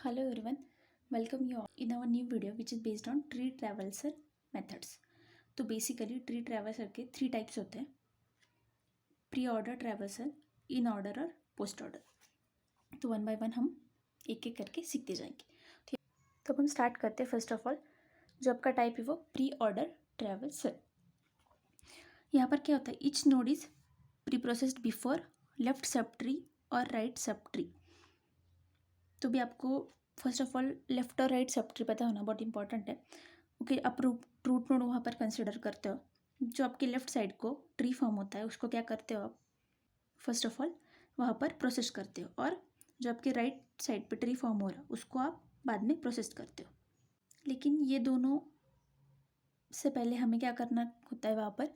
Hello everyone, welcome you all in our new video which is based on tree traversal methods. तो basically tree traversal के 3 types होते हैं, pre order traversal, in order और post order. तो one by one हम एक एक करके सीखते जाएंगे। ठीक है, तो अब हम स्टार्ट करते हैं। फर्स्ट ऑफ ऑल जो आपका टाइप है वो प्री ऑर्डर ट्रैवर्सल। यहाँ पर क्या होता है, each node is pre processed before left sub tree और राइट सब ट्री। तो भी आपको फर्स्ट ऑफ ऑल लेफ्ट और राइट सब ट्री पता होना बहुत इंपॉर्टेंट है। ओके, आप रूट नोड वहाँ पर कंसिडर करते हो। जो आपके लेफ्ट साइड को ट्री फॉर्म होता है उसको क्या करते हो आप, फर्स्ट ऑफ ऑल वहाँ पर प्रोसेस करते हो, और जो आपके राइट साइड पे ट्री फॉर्म हो रहा है उसको आप बाद में प्रोसेस करते हो। लेकिन ये दोनों से पहले हमें क्या करना होता है, वहाँ पर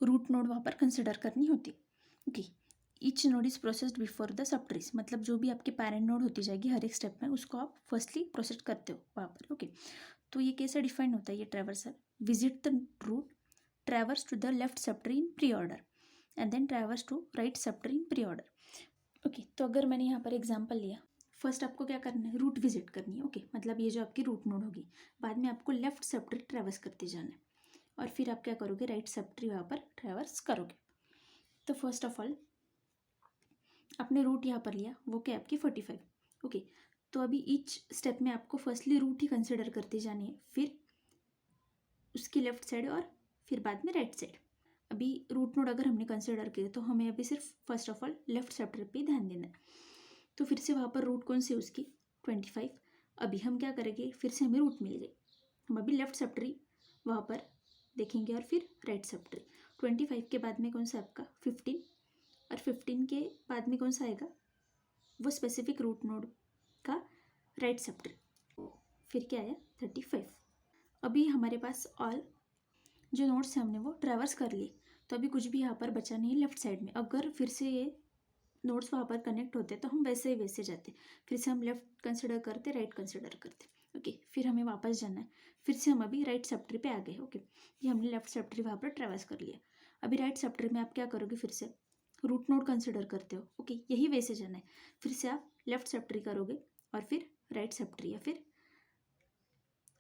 रूट नोड वहाँ पर कंसिडर करनी होती है। Okay, each node is processed before the sub trees, मतलब जो भी आपकी पैरेंट नोड होती जाएगी हर एक स्टेप में उसको आप फर्स्टली प्रोसेस करते हो वहाँ पर। ओके, तो ये कैसे डिफाइन होता है ये traversal, visit the root, traverse to the left subtree in preorder and then traverse to right subtree in preorder. Okay, तो अगर मैंने यहाँ पर एग्जाम्पल लिया, फर्स्ट आपको क्या करना है, रूट विजिट करनी है। ओके, मतलब ये जो आपकी रूट नोड होगी, बाद में आपको लेफ्ट सब ट्री ट्रैवर्स करते जाना है, और फिर आप क्या करोगे, राइट सब ट्री वहाँ पर ट्रैवर्स करोगे। तो फर्स्ट ऑफ ऑल आपने रूट यहाँ पर लिया, वो क्या आपकी 45। ओके, तो अभी ईच स्टेप में आपको फर्स्टली रूट ही कंसिडर करते जाने हैं, फिर उसकी लेफ्ट साइड और फिर बाद में राइट साइड। अभी रूट नोड अगर हमने कंसिडर किया तो हमें अभी सिर्फ first of all left sub tree पे ध्यान देना है। तो फिर से वहाँ पर रूट कौन सी उसकी 25। अभी हम क्या करेंगे, फिर से हमें रूट मिल गई, हम अभी लेफ्ट सब ट्री वहाँ पर देखेंगे और फिर राइट सब ट्री। 25 के बाद में कौन सा आपका 15, और 15 के बाद में कौन सा आएगा, वो स्पेसिफिक रूट नोड का राइट सब ट्री, फिर क्या आया 35। अभी हमारे पास ऑल जो नोट्स हैं हमने वो ट्रैवर्स कर लिए, तो अभी कुछ भी यहाँ पर बचा नहीं लेफ्ट साइड में। अगर फिर से ये नोट्स वहाँ पर कनेक्ट होते तो हम वैसे ही वैसे जाते, फिर से हम लेफ्ट कंसिडर करते, राइट कंसिडर करते। ओके, फिर हमें वापस जाना है, फिर से हम अभी राइट सब ट्री पे आ गए। ओके, ये हमने लेफ्ट सब ट्री वहाँ पर ट्रैवर्स कर लिया। अभी राइट सब ट्री में आप क्या करोगे, फिर से रूट नोड कंसिडर करते हो। ओके, यही वैसे जाना है, फिर से आप लेफ्ट सब ट्री करोगे और फिर राइट सब ट्री, या फिर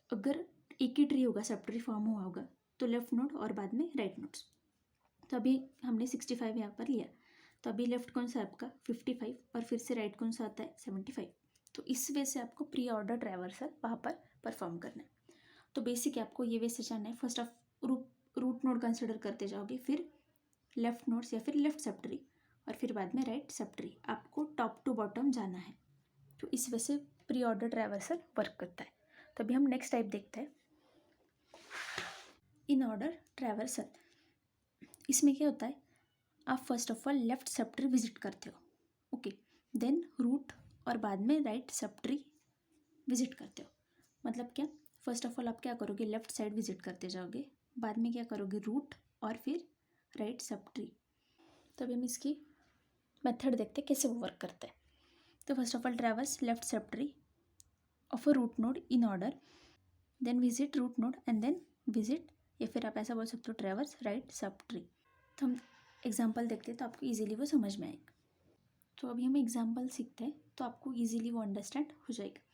अगर एक ही ट्री होगा सब ट्री फॉर्म हुआ होगा तो लेफ्ट नोड और बाद में राइट नोड्स। तो अभी हमने 65 यहाँ पर लिया, तो अभी लेफ्ट कौन सा आपका 55, और फिर से राइट कौन सा आता है 75। तो इस वे से आपको प्री ऑर्डर ट्रैवर्सल वहाँ पर परफॉर्म करना है। तो बेसिक आपको ये वे से जाना है, first of root node consider करते जाओगे, फिर लेफ्ट नोड्स या फिर लेफ्ट सब ट्री, और फिर बाद में राइट सब ट्री, आपको टॉप टू बॉटम जाना है। तो इस वजह से प्री ऑर्डर ट्रैवर्सल वर्क करता है। तो अभी हम नेक्स्ट टाइप देखते हैं, इन ऑर्डर ट्रैवर्सल। इसमें क्या होता है, आप first of all left sub tree visit करते हो। ओके, देन रूट और बाद में राइट सब ट्री विजिट करते हो। मतलब क्या, फर्स्ट ऑफ ऑल आप क्या करोगे, लेफ्ट साइड विजिट करते जाओगे, बाद में क्या करोगे, रूट और फिर राइट सब ट्री। तो अभी हम इसकी मेथड देखते हैं कैसे वो वर्क करता है। तो first of all traverse left subtree of a root node in order, then visit root node and then visit, या फिर आप ऐसा बोल सकते हो ट्रैवर्स राइट सब ट्री। तो हम एग्जाम्पल देखते हैं तो आपको ईजिली वो समझ में आएगा। तो अभी हम एग्जाम्पल सीखते हैं तो आपको ईजिली वो अंडरस्टैंड हो जाएगा।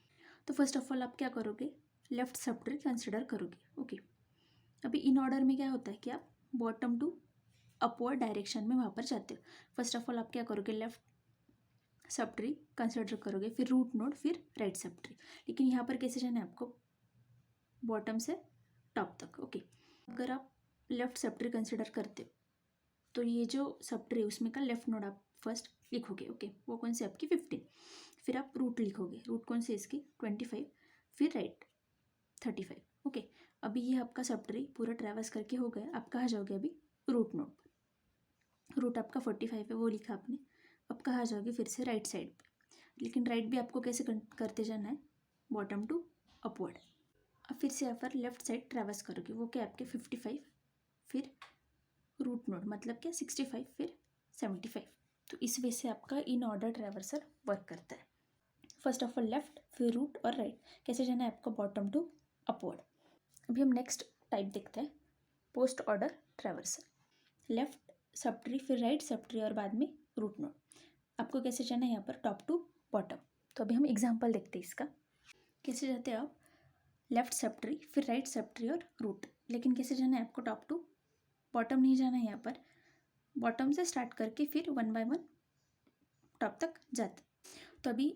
तो फर्स्ट ऑफ ऑल आप क्या करोगे, लेफ्ट सब ट्री कंसिडर करोगे। ओके, अभी इन ऑर्डर में क्या होता है कि आप बॉटम टू अपवर्ड डायरेक्शन में वहाँ पर जाते हो। फर्स्ट ऑफ ऑल आप क्या करोगे, लेफ्ट सब ट्री कंसिडर करोगे, फिर रूट नोड, फिर राइट सब ट्री। लेकिन यहाँ पर कैसे जाना है आपको, बॉटम से टॉप तक। ओके, अगर आप लेफ्ट सब ट्री कंसिडर करते हो तो ये जो सब ट्री उसमें का लेफ्ट नोड आप फर्स्ट लिखोगे। ओके, वो कौन सी आपकी 15, फिर आप रूट लिखोगे, रूट कौन सी इसकी 25, फिर राइट 35। ओके, अभी ये आपका सब ट्री पूरा ट्रैवर्स करके हो गया, आप कहाँ जाओगे अभी, रूट नोड पर। रूट आपका 45 है वो लिखा आपने, अब कहाँ जाओगे, फिर से राइट साइड पे। लेकिन राइट भी आपको कैसे करते जाना है, बॉटम टू अपवर्ड। अब फिर से यहाँ पर लेफ्ट साइड ट्रैवर्स करोगे, वो क्या आपके 55, फिर रूट नोड मतलब क्या 65, फिर 75। तो इस वे से आपका इन ऑर्डर ट्रैवर्सल वर्क करता है। फर्स्ट ऑफ ऑल लेफ्ट, फिर रूट और राइट, कैसे जाना है आपको, बॉटम टू अपवर्ड। अभी हम नेक्स्ट टाइप देखते हैं, post order traversal. Left sub tree, फिर राइट सब ट्री और बाद में रूट नोड, आपको कैसे जाना है यहाँ पर, टॉप टू बॉटम। तो अभी हम एग्जाम्पल देखते हैं इसका। कैसे जाते हैं आप, लेफ्ट सब ट्री, फिर राइट सब ट्री और रूट। लेकिन कैसे जाना है आपको, टॉप टू बॉटम नहीं जाना है, यहाँ पर बॉटम से स्टार्ट करके फिर 1 बाय 1 टॉप तक जाते। तो अभी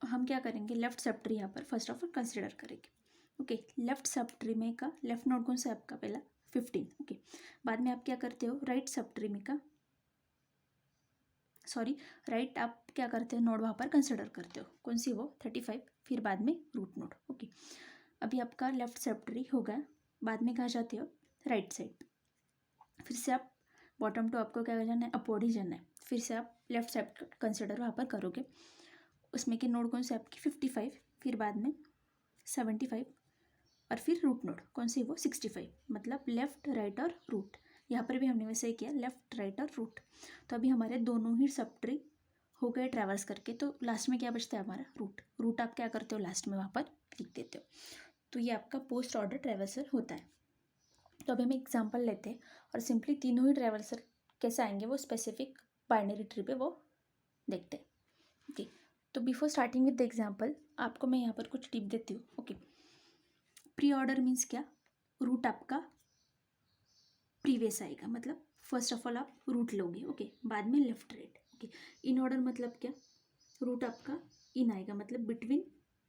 हम क्या करेंगे, लेफ्ट सब ट्री यहाँ पर फर्स्ट ऑफ ऑल कंसिडर करेंगे। ओके, लेफ्ट सब ट्री में का लेफ्ट नोड कौन सा है आपका, पहला 15। ओके, बाद में आप क्या करते हो, राइट सब ट्री में का राइट आप क्या करते हो, नोड वहाँ पर कंसिडर करते हो, कौन सी वो 35, फिर बाद में रूट नोड। ओके, अभी आपका लेफ्ट सब ट्री हो गया, बाद में कहाँ जाते हो, राइट साइड। फिर से आप बॉटम टू आपको क्या जाना है, अपवर्ड ही जाना है। फिर से आप लेफ्ट साइड कंसिडर वहाँ पर करोगे, उसमें के नोड कौन से आपकी 55, फिर बाद में 75 और फिर रूट नोड कौन सी वो 65, मतलब लेफ्ट राइट और रूट। यहाँ पर भी हमने वैसे ही किया, लेफ्ट राइट और रूट। तो अभी हमारे दोनों ही सब ट्री हो गए ट्रैवर्स करके, तो लास्ट में क्या बचता है हमारा, रूट। रूट आप क्या करते हो, लास्ट में वहाँ पर लिख देते हो। तो ये आपका पोस्ट ऑर्डर ट्रैवर्सल होता है। तो अभी हम एग्जाम्पल लेते हैं और सिंपली तीनों ही ट्रैवर्सल कैसे आएंगे वो स्पेसिफिक बाइनरी ट्री पे वो देखते हैं। ओके, तो before starting with the example आपको मैं यहाँ पर कुछ टिप देती हूँ। ओके, प्री ऑर्डर मीन्स क्या, रूट आपका प्रीवियस आएगा, मतलब फर्स्ट ऑफ ऑल आप रूट लोगे। ओके, बाद में left right. Okay, in order मतलब क्या, रूट आपका इन आएगा, मतलब बिटवीन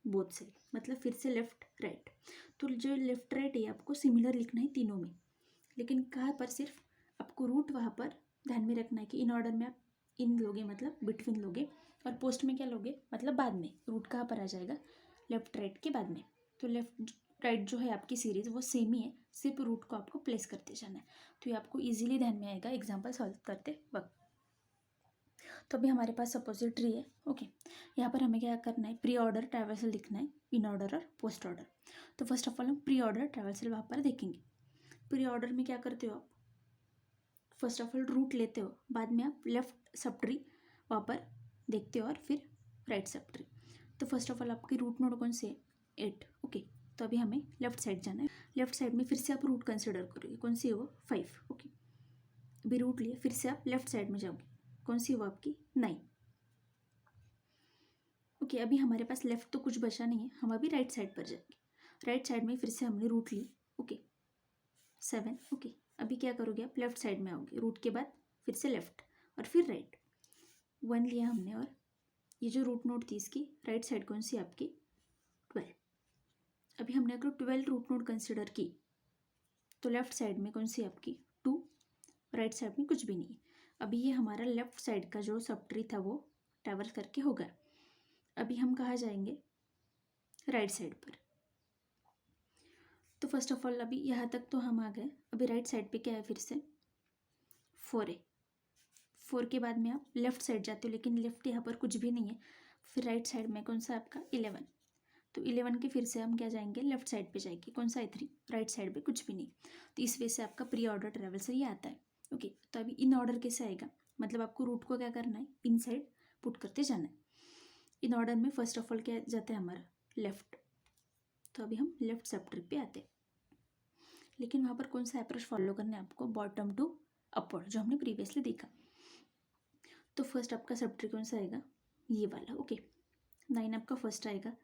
बोथ साइड, मतलब फिर से लेफ्ट राइट। तो जो लेफ्ट राइट है आपको सिमिलर लिखना है तीनों में, लेकिन कहाँ पर सिर्फ आपको रूट वहाँ पर ध्यान में रखना है कि इन ऑर्डर में आप इन लोगे मतलब बिटवीन लोगे, और पोस्ट में क्या लोगे मतलब बाद में। रूट कहाँ पर आ जाएगा, लेफ्ट राइट के बाद में। तो लेफ्ट राइट जो है आपकी सीरीज वो सेम ही है, सिर्फ रूट को आपको प्लेस करते जाना है। तो ये आपको इजीली ध्यान में आएगा एग्जांपल सॉल्व करते वक्त। तो अभी हमारे पास अपोजिट ट्री है। ओके, यहाँ पर हमें क्या करना है, प्री ऑर्डर ट्रैवर्सल लिखना है, इन ऑर्डर और पोस्ट ऑर्डर। तो फर्स्ट ऑफ ऑल हम प्री ऑर्डर ट्रैवर्सल वहाँ पर देखेंगे। प्री ऑर्डर में क्या करते हो आप, फर्स्ट ऑफ ऑल रूट लेते हो, बाद में आप लेफ्ट सब ट्री वहाँ पर देखते हो और फिर राइट सब ट्री। तो फर्स्ट ऑफ ऑल आपकी रूट नोड कौन से है, 8। ओके, तो अभी हमें लेफ्ट साइड जाना है। लेफ्ट साइड में फिर से आप रूट कंसिडर करोगे, कौन सी है वो 5। ओके, अभी रूट लिया, फिर से आप लेफ्ट साइड में जाओगे, कौन सी है वो आपकी 9। ओके, अभी हमारे पास लेफ्ट तो कुछ बचा नहीं है, हम अभी राइट साइड पर जाएंगे। राइट साइड में फिर से हमने रूट ली। ओके, 7। ओके, अभी क्या करोगे आप, लेफ्ट साइड में आओगे, रूट के बाद फिर से लेफ्ट और फिर राइट। 1 लिया हमने, और ये जो रूट नोड थी इसकी राइट साइड कौन सी आपकी 12। अभी हमने अगर 12 रूट नोड कंसिडर की तो लेफ्ट साइड में कौन सी आपकी 2, राइट साइड में कुछ भी नहीं। अभी ये हमारा लेफ्ट साइड का जो सब ट्री था वो ट्रैवर्स करके हो गया। अभी हम कहाँ जाएंगे, राइट साइड पर। तो फर्स्ट ऑफ ऑल अभी यहाँ तक तो हम आ गए, अभी राइट साइड पे क्या है, फिर से 4 है। 4 के बाद में आप लेफ्ट साइड जाते हो, लेकिन लेफ्ट यहाँ पर कुछ भी नहीं है। फिर राइट साइड में कौन सा आपका 11। तो 11 के फिर से हम क्या जाएंगे, लेफ्ट साइड पे जाएंगे, कौन सा है 3। राइट साइड पे कुछ भी नहीं। तो इस वजह से आपका प्री ऑर्डर ट्रैवर्सल ये आता है। ओके, तो अभी इन ऑर्डर कैसे आएगा, मतलब आपको रूट को क्या करना है, इन साइड पुट करते जाना है। इन ऑर्डर में फर्स्ट ऑफ ऑल क्या जाता है हमारा, लेफ्ट। तो अभी हम लेफ्ट सब ट्री पे आते हैं, लेकिन वहाँ पर कौन सा अप्रोच फॉलो करना है आपको, बॉटम टू अपवर्ड, जो हमने प्रीवियसली देखा। तो फर्स्ट आपका सब ट्री कौन सा आएगा, ये वाला। ओके, 9 आपका फर्स्ट आएगा,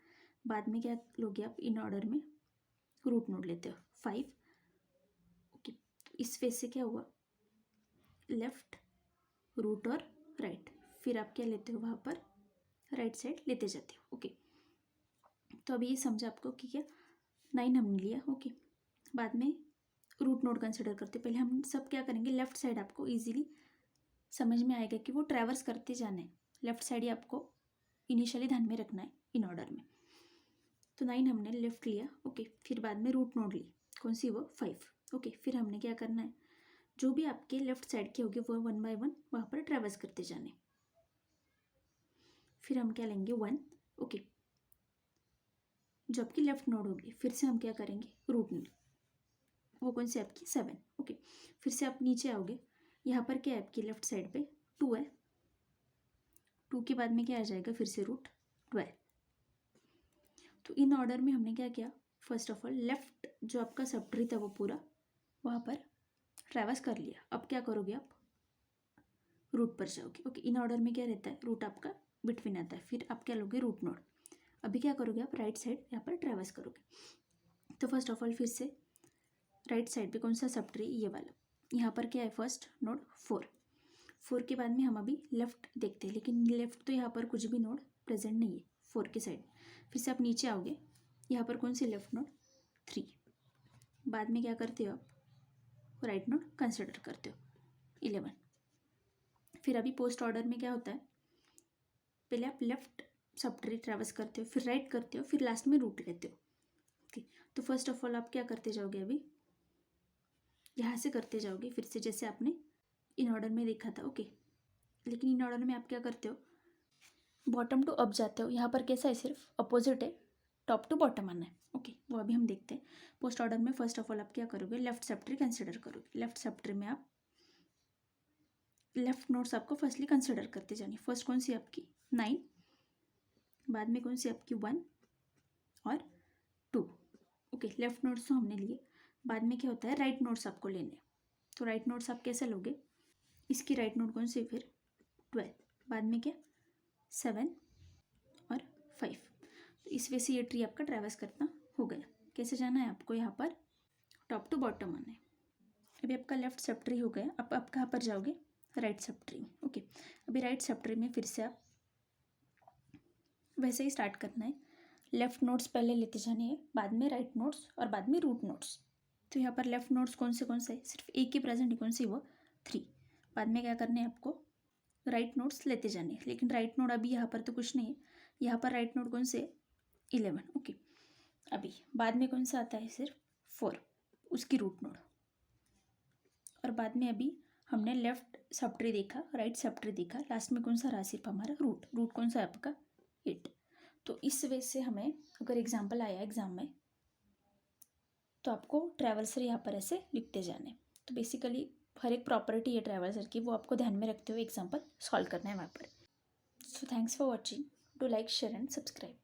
बाद में क्या लोगे आप, इन ऑर्डर में रूट नोड लेते हो 5। ओके, इस फेज से क्या हुआ, लेफ्ट रूट और राइट, फिर आप क्या लेते हो वहाँ पर राइट साइड लेते जाते हो। ओके, तो अभी ये समझा आपको कि क्या 9 हमने लिया। ओके, बाद में रूट नोड कंसिडर करते, पहले हम सब क्या करेंगे, लेफ्ट साइड आपको इजीली समझ में आएगा कि वो ट्रैवर्स करते जाना है, लेफ्ट साइड ही आपको इनिशियली ध्यान में रखना है इन ऑर्डर में। तो 9 हमने लेफ्ट लिया। ओके, फिर बाद में रूट नोड ली, कौन सी वो 5। ओके, फिर हमने क्या करना है, जो भी आपके लेफ्ट साइड के होंगे वो 1 बाय 1 वहाँ पर ट्रैवर्स करते जाने। फिर हम क्या लेंगे 1। ओके, जो आपकी लेफ्ट नोड होगी फिर से हम क्या करेंगे, रूट नोड, वो कौन सी आपकी 7। ओके, फिर से आप नीचे आओगे, यहाँ पर क्या है आपकी लेफ्ट साइड पे 2 है। 2 के बाद में क्या आ जाएगा, फिर से रूट 12। तो इन ऑर्डर में हमने क्या किया, फर्स्ट ऑफ ऑल लेफ्ट जो आपका सब ट्री था वो पूरा वहाँ पर ट्रैवर्स कर लिया। अब क्या करोगे आप, रूट पर जाओगे। ओके, इन ऑर्डर में क्या रहता है, रूट आपका बिटवीन आता है, फिर आप क्या लोगे, रूट नोड। अभी क्या करोगे आप, राइट साइड यहाँ पर ट्रैवर्स करोगे। तो फर्स्ट ऑफ ऑल फिर से राइट साइड पे कौन सा सब ट्री, ये वाला। यहाँ पर क्या है, फर्स्ट नोड 4 के बाद में हम अभी लेफ्ट देखते हैं, लेकिन लेफ्ट तो यहाँ पर कुछ भी नोड प्रेजेंट नहीं है 4 के साइड। फिर से आप नीचे आओगे, यहाँ पर कौन सी लेफ्ट नोड 3। बाद में क्या करते हो आप, राइट नोड कंसिडर करते हो 11। फिर अभी पोस्ट ऑर्डर में क्या होता है, पहले आप लेफ्ट सब ट्री ट्रैवर्स करते हो, फिर राइट करते हो, फिर लास्ट में रूट लेते हो। ओके, तो फर्स्ट ऑफ ऑल आप क्या करते जाओगे, अभी यहाँ से करते जाओगे फिर से, जैसे आपने इन ऑर्डर में देखा था। ओके, लेकिन इन ऑर्डर में आप क्या करते हो, बॉटम टू अप जाते हो। यहाँ पर कैसा है, सिर्फ अपोजिट है, टॉप टू बॉटम आना है। ओके, वो अभी हम देखते हैं। पोस्ट ऑर्डर में फर्स्ट ऑफ ऑल आप क्या करोगे, लेफ्ट सब ट्री कंसिडर करोगे। लेफ्ट सब ट्री में आप लेफ्ट नोड्स आपको फर्स्टली कंसिडर करते जानी। फर्स्ट कौन सी आपकी 9, बाद में कौन सी आपकी 1 और 2। ओके, लेफ्ट नोड्स तो हमने लिए। बाद में क्या होता है, राइट नोड्स आपको लेने। तो राइट नोड्स आप कैसे लोगे, इसकी राइट नोड कौन सी, फिर 12, बाद में क्या 7 और 5। तो इस वे से ये ट्री आपका ट्रैवर्स करना हो गया। कैसे जाना है आपको, यहाँ पर टॉप टू बॉटम आना है। अभी आपका लेफ्ट सब ट्री हो गया, अब आप कहाँ पर जाओगे, राइट सब ट्री में। ओके, अभी राइट सब ट्री में फिर से आप वैसे ही स्टार्ट करना है। लेफ्ट नोड्स पहले लेते जाने हैं, बाद में राइट नोड्स और बाद में रूट नोड्स। तो यहाँ पर लेफ्ट नोड्स कौन से है, सिर्फ एक ही प्रेजेंट है, कौन सी, वो 3। बाद में क्या करना है आपको, राइट नोड्स लेते जाने हैं, लेकिन राइट नोड अभी यहाँ पर तो कुछ नहीं है। यहाँ पर राइट नोड कौन से 11। ओके, अभी बाद में कौन सा आता है, सिर्फ 4, उसकी रूट नोड। और बाद में अभी हमने लेफ्ट सब ट्री देखा, राइट सब ट्री देखा, लास्ट में कौन सा रहा, सिर्फ हमारा रूट। रूट कौन सा है आपका 8। तो इस वे से हमें अगर एग्जाम्पल आया एग्जाम में, तो आपको ट्रैवल्सर यहाँ पर ऐसे लिखते जाने। तो बेसिकली हर एक प्रॉपर्टी है ट्रैवल्सर की, वो आपको ध्यान में रखते हुए एग्जाम्पल सॉल्व करना है वहाँ पर। So thanks for watching, do like share and subscribe.